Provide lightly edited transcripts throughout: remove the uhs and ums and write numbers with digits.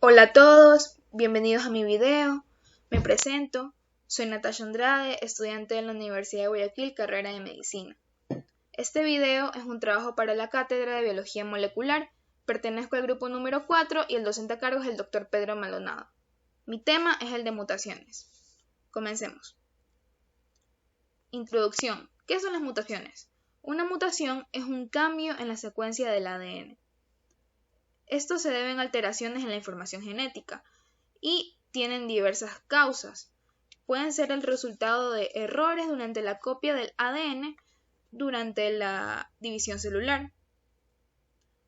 Hola a todos, bienvenidos a mi video. Me presento, soy Natasha Andrade, estudiante de la Universidad de Guayaquil, carrera de Medicina. Este video es un trabajo para la Cátedra de Biología Molecular. Pertenezco al grupo número 4 y el docente a cargo es el Dr. Pedro Maldonado. Mi tema es el de mutaciones. Comencemos. Introducción. ¿Qué son las mutaciones? Una mutación es un cambio en la secuencia del ADN. Estos se deben a alteraciones en la información genética y tienen diversas causas. Pueden ser el resultado de errores durante la copia del ADN durante la división celular.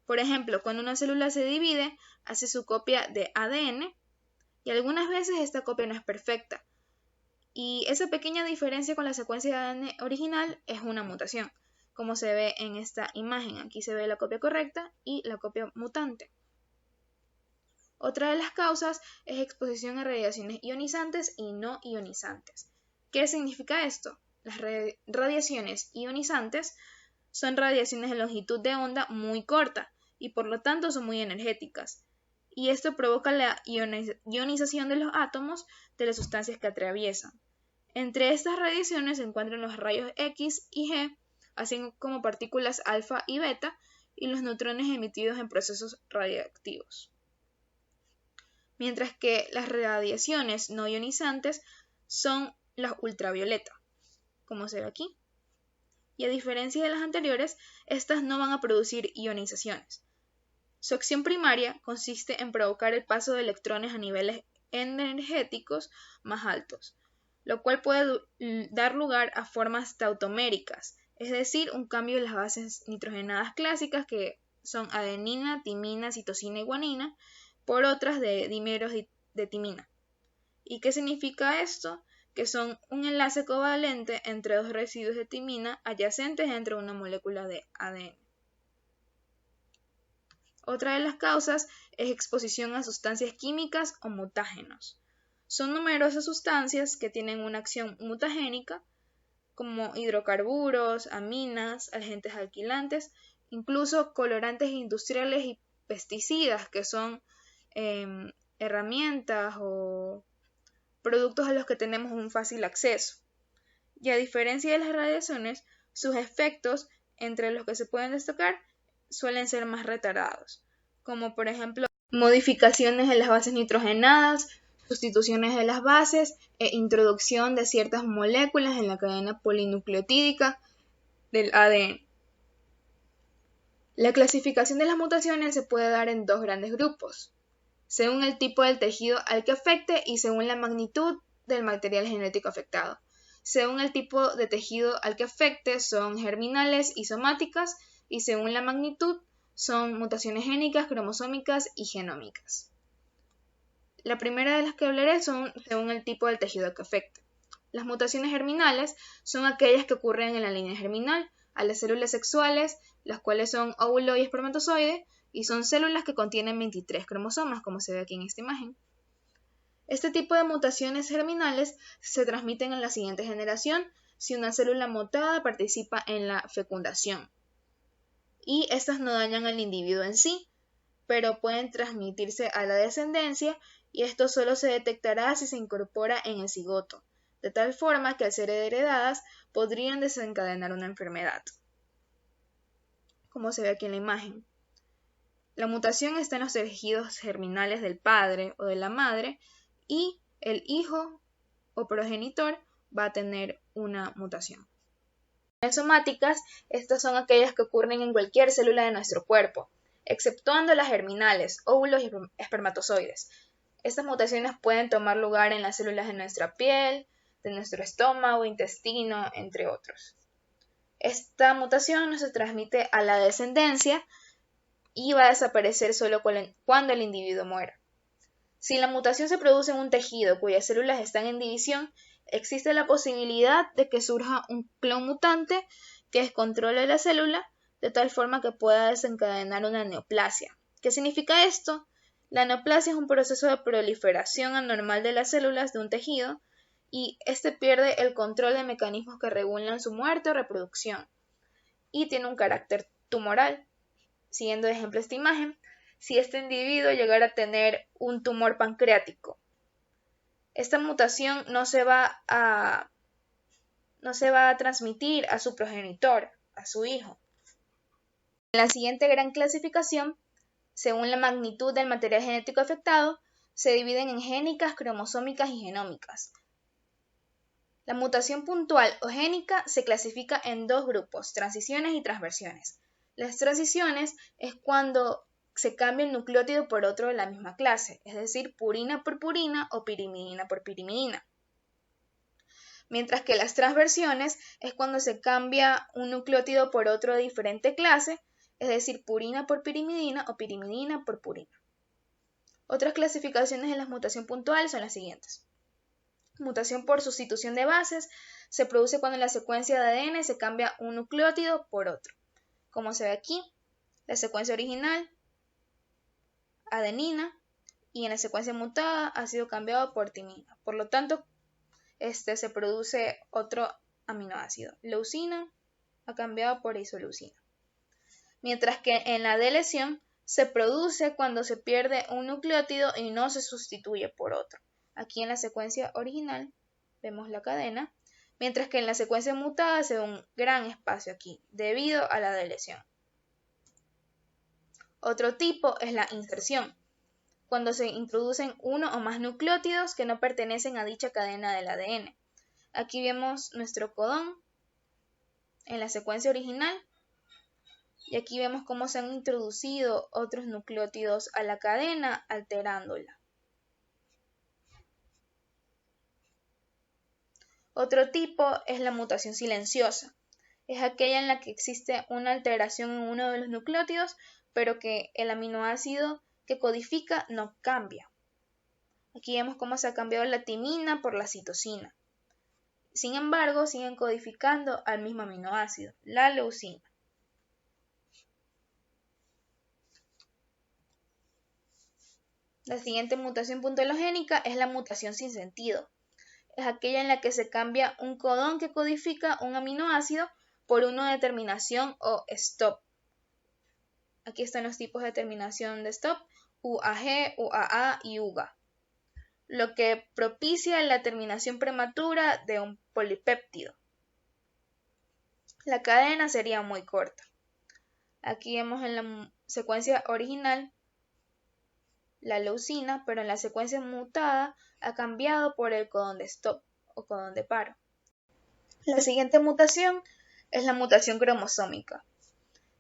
Por ejemplo, cuando una célula se divide, hace su copia de ADN y algunas veces esta copia no es perfecta. Y esa pequeña diferencia con la secuencia de ADN original es una mutación, como se ve en esta imagen. Aquí se ve la copia correcta y la copia mutante. Otra de las causas es exposición a radiaciones ionizantes y no ionizantes. ¿Qué significa esto? Las radiaciones ionizantes son radiaciones de longitud de onda muy corta y por lo tanto son muy energéticas. Y esto provoca la ionización de los átomos de las sustancias que atraviesan. Entre estas radiaciones se encuentran los rayos X y G, así como partículas alfa y beta, y los neutrones emitidos en procesos radiactivos. Mientras que las radiaciones no ionizantes son las ultravioleta, como se ve aquí. Y a diferencia de las anteriores, estas no van a producir ionizaciones. Su acción primaria consiste en provocar el paso de electrones a niveles energéticos más altos, lo cual puede dar lugar a formas tautoméricas, es decir, un cambio de las bases nitrogenadas clásicas que son adenina, timina, citosina y guanina, por otras de dímeros de timina. ¿Y qué significa esto? Que son un enlace covalente entre dos residuos de timina adyacentes dentro de una molécula de ADN. Otra de las causas es exposición a sustancias químicas o mutágenos. Son numerosas sustancias que tienen una acción mutagénica, como hidrocarburos, aminas, agentes alquilantes, incluso colorantes industriales y pesticidas, que son herramientas o productos a los que tenemos un fácil acceso. Y a diferencia de las radiaciones, sus efectos, entre los que se pueden destacar, suelen ser más retardados, como por ejemplo modificaciones en las bases nitrogenadas, sustituciones de las bases e introducción de ciertas moléculas en la cadena polinucleotídica del ADN. La clasificación de las mutaciones se puede dar en dos grandes grupos, según el tipo del tejido al que afecte y según la magnitud del material genético afectado. Según el tipo de tejido al que afecte son germinales y somáticas y según la magnitud son mutaciones génicas, cromosómicas y genómicas. La primera de las que hablaré son según el tipo del tejido al que afecte. Las mutaciones germinales son aquellas que ocurren en la línea germinal a las células sexuales, las cuales son óvulo y espermatozoide, y son células que contienen 23 cromosomas, como se ve aquí en esta imagen. Este tipo de mutaciones germinales se transmiten en la siguiente generación si una célula mutada participa en la fecundación. Y estas no dañan al individuo en sí, pero pueden transmitirse a la descendencia y esto solo se detectará si se incorpora en el cigoto, de tal forma que al ser heredadas podrían desencadenar una enfermedad, como se ve aquí en la imagen. La mutación está en los tejidos germinales del padre o de la madre y el hijo o progenitor va a tener una mutación. Las somáticas, estas son aquellas que ocurren en cualquier célula de nuestro cuerpo, exceptuando las germinales, óvulos y espermatozoides. Estas mutaciones pueden tomar lugar en las células de nuestra piel, de nuestro estómago, intestino, entre otros. Esta mutación no se transmite a la descendencia y va a desaparecer solo cuando el individuo muera. Si la mutación se produce en un tejido cuyas células están en división, existe la posibilidad de que surja un clon mutante que descontrole la célula de tal forma que pueda desencadenar una neoplasia. ¿Qué significa esto? La neoplasia es un proceso de proliferación anormal de las células de un tejido y este pierde el control de mecanismos que regulan su muerte o reproducción y tiene un carácter tumoral. Siguiendo de ejemplo esta imagen, si este individuo llegara a tener un tumor pancreático. Esta mutación no se va a transmitir a su progenitor, a su hijo. En la siguiente gran clasificación, según la magnitud del material genético afectado, se dividen en génicas, cromosómicas y genómicas. La mutación puntual o génica se clasifica en dos grupos, transiciones y transversiones. Las transiciones es cuando se cambia el nucleótido por otro de la misma clase, es decir, purina por purina o pirimidina por pirimidina. Mientras que las transversiones es cuando se cambia un nucleótido por otro de diferente clase, es decir, purina por pirimidina o pirimidina por purina. Otras clasificaciones de la mutación puntual son las siguientes. Mutación por sustitución de bases se produce cuando en la secuencia de ADN se cambia un nucleótido por otro. Como se ve aquí, la secuencia original, adenina, y en la secuencia mutada ha sido cambiado por timina. Por lo tanto, se produce otro aminoácido. Leucina ha cambiado por isoleucina. Mientras que en la deleción se produce cuando se pierde un nucleótido y no se sustituye por otro. Aquí en la secuencia original vemos la cadena, mientras que en la secuencia mutada se ve un gran espacio aquí, debido a la deleción. Otro tipo es la inserción, cuando se introducen uno o más nucleótidos que no pertenecen a dicha cadena del ADN. Aquí vemos nuestro codón en la secuencia original y aquí vemos cómo se han introducido otros nucleótidos a la cadena alterándola. Otro tipo es la mutación silenciosa. Es aquella en la que existe una alteración en uno de los nucleótidos, pero que el aminoácido que codifica no cambia. Aquí vemos cómo se ha cambiado la timina por la citosina. Sin embargo, siguen codificando al mismo aminoácido, la leucina. La siguiente mutación puntologénica es la mutación sin sentido. Es aquella en la que se cambia un codón que codifica un aminoácido por uno de terminación o stop. Aquí están los tipos de terminación de stop, UAG, UAA y UGA, lo que propicia la terminación prematura de un polipéptido. La cadena sería muy corta. Aquí vemos en la secuencia original la leucina, pero en la secuencia mutada ha cambiado por el codón de stop o codón de paro. La siguiente mutación es la mutación cromosómica.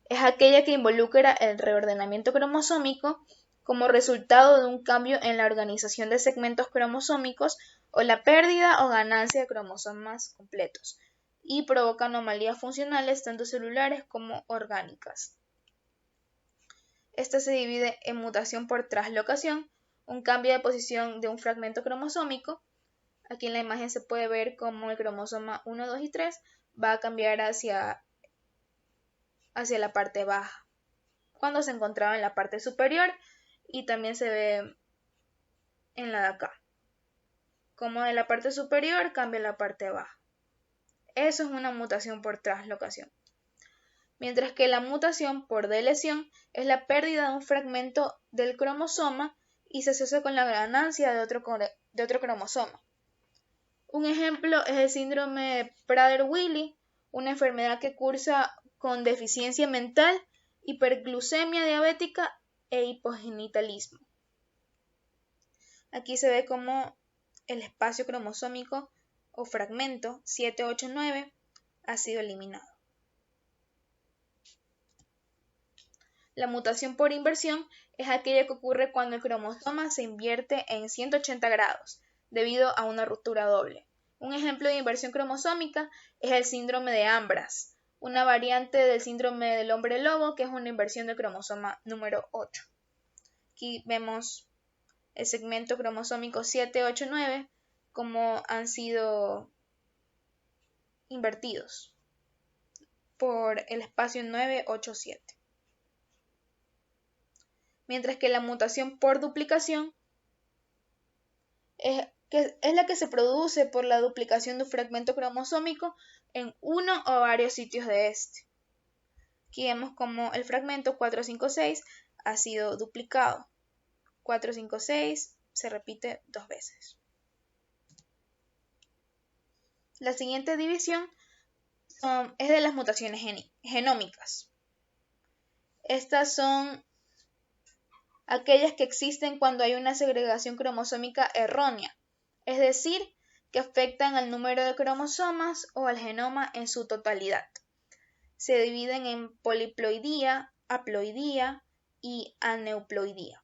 Es aquella que involucra el reordenamiento cromosómico como resultado de un cambio en la organización de segmentos cromosómicos o la pérdida o ganancia de cromosomas completos y provoca anomalías funcionales tanto celulares como orgánicas. Esta se divide en mutación por traslocación, un cambio de posición de un fragmento cromosómico. Aquí en la imagen se puede ver cómo el cromosoma 1, 2 y 3 va a cambiar hacia la parte baja, cuando se encontraba en la parte superior, y también se ve en la de acá, como de la parte superior cambia a la parte baja. Eso es una mutación por traslocación. Mientras que la mutación por deleción es la pérdida de un fragmento del cromosoma y se asocia con la ganancia de otro cromosoma. Un ejemplo es el síndrome de Prader-Willi, una enfermedad que cursa con deficiencia mental, hiperglucemia diabética e hipogenitalismo. Aquí se ve cómo el espacio cromosómico o fragmento 789 ha sido eliminado. La mutación por inversión es aquella que ocurre cuando el cromosoma se invierte en 180 grados debido a una ruptura doble. Un ejemplo de inversión cromosómica es el síndrome de Ambras, una variante del síndrome del hombre lobo que es una inversión del cromosoma número 8. Aquí vemos el segmento cromosómico 789 como han sido invertidos por el espacio 987. Mientras que la mutación por duplicación es la que se produce por la duplicación de un fragmento cromosómico en uno o varios sitios de este. Aquí vemos como el fragmento 456 ha sido duplicado. 4, 5, 6 se repite 2 veces. La siguiente división es de las mutaciones genómicas. Estas son aquellas que existen cuando hay una segregación cromosómica errónea, es decir, que afectan al número de cromosomas o al genoma en su totalidad. Se dividen en poliploidía, haploidía y aneuploidía.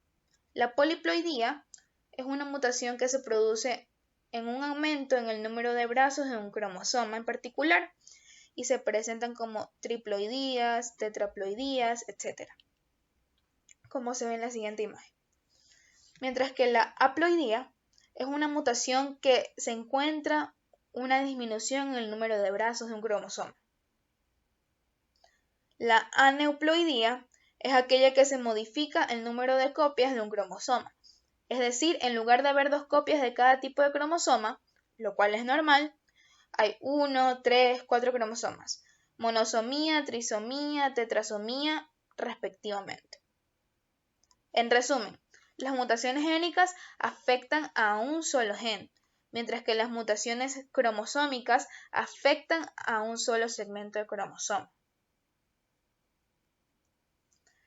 La poliploidía es una mutación que se produce en un aumento en el número de brazos de un cromosoma en particular y se presentan como triploidías, tetraploidías, etc., como se ve en la siguiente imagen. Mientras que la haploidía es una mutación que se encuentra una disminución en el número de brazos de un cromosoma. La aneuploidía es aquella que se modifica el número de copias de un cromosoma. Es decir, en lugar de haber 2 copias de cada tipo de cromosoma, lo cual es normal, hay 1, 3, 4 cromosomas, monosomía, trisomía, tetrasomía, respectivamente. En resumen, las mutaciones génicas afectan a un solo gen, mientras que las mutaciones cromosómicas afectan a un solo segmento de cromosoma.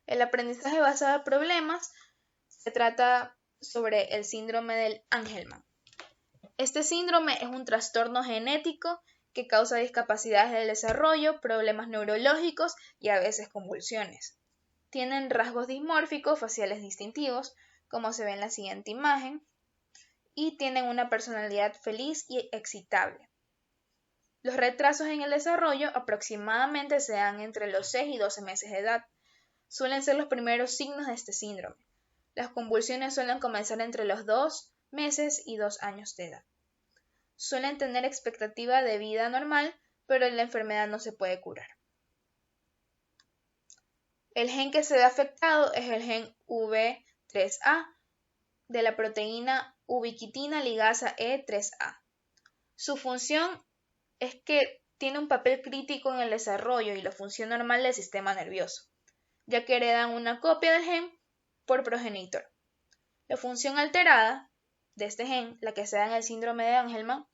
El aprendizaje basado en problemas se trata sobre el síndrome del Angelman. Este síndrome es un trastorno genético que causa discapacidades del desarrollo, problemas neurológicos y a veces convulsiones. Tienen rasgos dismórficos faciales distintivos, como se ve en la siguiente imagen, y tienen una personalidad feliz y excitable. Los retrasos en el desarrollo aproximadamente se dan entre los 6 y 12 meses de edad. Suelen ser los primeros signos de este síndrome. Las convulsiones suelen comenzar entre los 2 meses y 2 años de edad. Suelen tener expectativa de vida normal, pero la enfermedad no se puede curar. El gen que se ve afectado es el gen V3A de la proteína ubiquitina ligasa E3A. Su función es que tiene un papel crítico en el desarrollo y la función normal del sistema nervioso, ya que heredan una copia del gen por progenitor. La función alterada de este gen, la que se da en el síndrome de Angelman,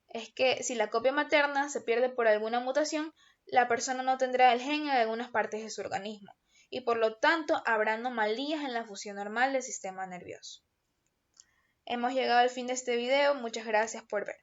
es que si la copia materna se pierde por alguna mutación, la persona no tendrá el gen en algunas partes de su organismo y por lo tanto habrá anomalías en la función normal del sistema nervioso. Hemos llegado al fin de este video, muchas gracias por ver.